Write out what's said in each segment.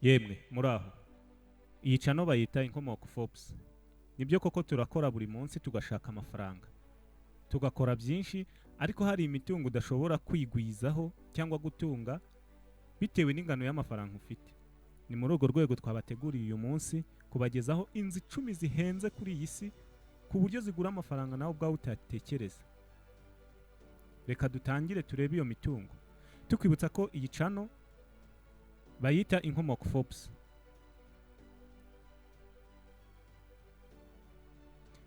Yemwe muraho. Iyi cano bayita Inkomoko Forbes. Nibyo koko turakora buri munsi tugashaka amafaranga. Tugakora byinshi ariko hari imitungo udashobora kwigwizaho cyangwa gutunga bitewe n'ingano y'amafaranga ufite. Ni muri urwo rwego twabateguriye uyu munsi kubagezaho inzu 10 zihenze kuri iyi si ku buryo zigura amafaranga nawe ubwawe utatekereza. Reka dutangire turebe iyo mitungo. Tukwibutsa ko iyi cano bayita Inkomoko Forbes.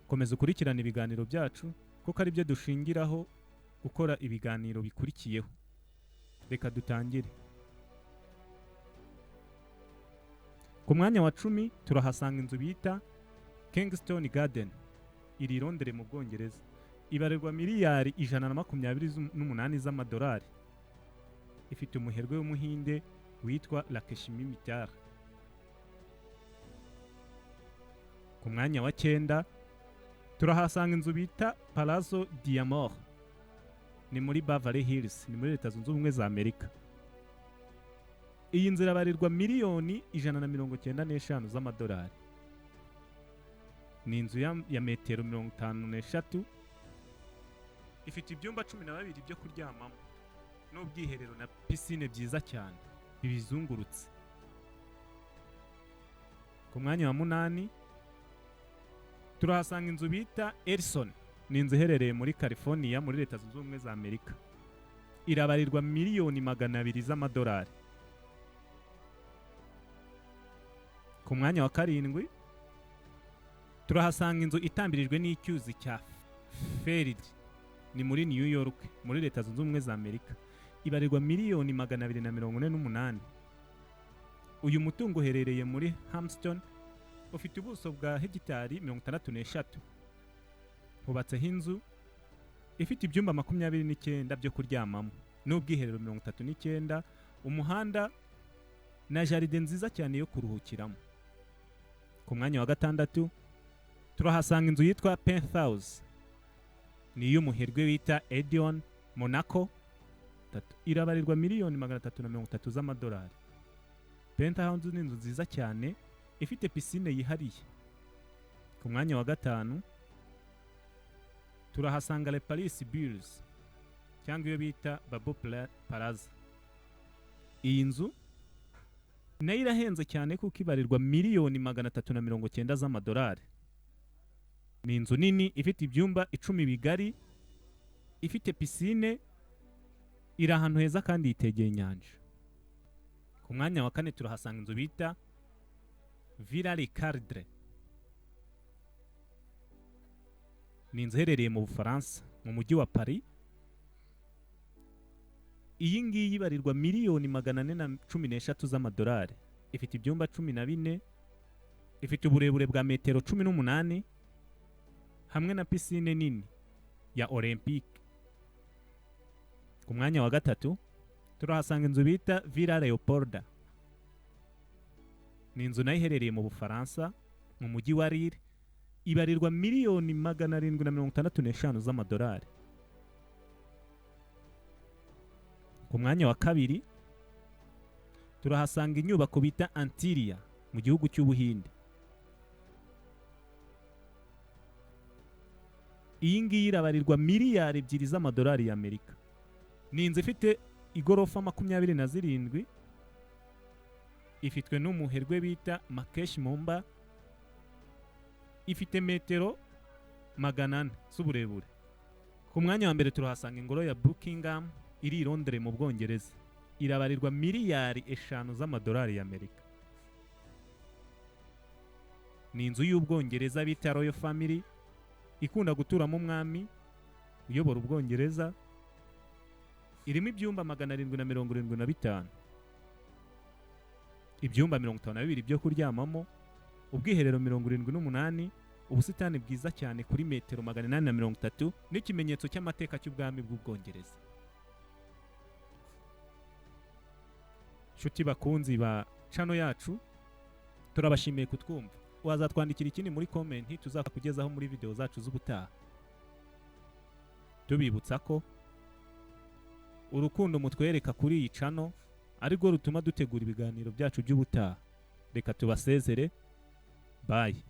Komeza ukurikirana ibiganiro byacu kuko ari byo dushingiraho gukora ibiganiro bikurikiyeho. Reka dutangire. Ku mwanya wa 10 turahasanga inzu bita Kensington Garden iri i Londres mu Bwongereza. Ibarirwa miliyari 128 z'amadolari. Ifite umuherwe w'umuhinde witwa Lakshmi Mittal. Ku mwanya wa 9 turahasanga inzu bita Palazzo Diamore. Ni muri Beverly Hills, ni muri Leta Zunze Ubumwe za Amerika. Iyi nzu irabarirwa miliyoni 195 z'amadolari. Ni inzu ya metero 53. Ifite ibyumba 12 byo kuryamamo n'ubwiherero na piscine byiza cyane bibizungurutse. Ku mwanya wa 8 turahasanga inzu bita Ellison. Ni inzu iherereye muri California muri Leta Zunze Ubumwe za Amerika. Irabarirwa miliyoni 200 z'amadolari. Ku mwanya wa 7 turahasanga inzu itambirijwe n'icyuzi cya Ferry. Ni muri New York muri Leta Zunze Ubumwe za Amerika. Ibarirwa miliyoni 248. Uyu mutungo uherereye muri Hampton, ufite ubuso bwa hegitari 63. Hubatseho inzu ifite ibyumba 29 byo kuryamamo n'ubwiherero 39, umuhanda na jaride nziza cyane yo kuruhukiramo. Ku mwanya wa 6 turahasanga inzu yitwa Penthouse. Ni iy'umuherwe wita Edion Monaco. Irabarirwa miliyoni 330 z'amadolari. Penthouse ni inzu nziza cyane ifite piscine yihariye. Ku mwanya wa 5 turahasanga Le Paris Bills cyangwa iyo bita Babo Plaza. Iyi nzu nayo irahenze cyane kuko ibarirwa miliyoni 390 z'amadolari. Ni inzu nini ifite ibyumba 10 bigari, ifite piscine, iri ahantu heza kandi yitegeye inyanja. Ku mwanya wa 4 turahasanga inzu bita Villa Ricardre. Ni inzu iherereye mu Bufaransa mu mujyi wa Paris. Iyi ngiyi ibarirwa miliyoni 413 z'amadolari. Ifite ibyumba 14, ifite uburebure bwa metero 18 hamwe na piscine nini ya Olympique. Ku mwanya wa 3 turahasanga inzu bita Villa Leopolda. Ni inzu nayo iherereye mu Bufaransa mu mujyi wa Lille. Ibarirwa miliyoni 765 z'amadolari. Ku mwanya wa 2 turahasanga inyubako bita Antilia mu gihugu cy'Ubuhinde. Iyi ngiyi irabarirwa miliyari 2 z'amadolari y'Amerika. Ni inzu ifite igorofa 27. Ifitwe n'umuherwe bita Mukesh Momba. Ifite metero 400 z'uburebure. Ku mwanya wa mbere turahasanga ingoro ya Buckingham iri i Londres mu Bwongereza. Irabarirwa miliyari 5 z'amadolari y'Amerika. Ni inzu y'Ubwongereza bita Royal Family ikunda guturamo umwami uyobora Ubwongereza. Irimo ibyumba 775, ibyumba 52 byo kuryamamo, ubwiherero 78, ubusitani bwiza cyane kuri metero 830 n'ikimenyetso cy'amateka cy'ubwami bw'Ubwongereza. Shuti bakunzi ba chano yacu, turabashimiye kutwumva. Wazatwandikira ikindi muri comment tuzakugezaho muri video zacu z'ubutaha. Tubibutsa ko urukundo mutwereka kuri iyi chano ariko rutuma dutegura ibiganiro byacu by'ubutaha. reka tubasezere, bye.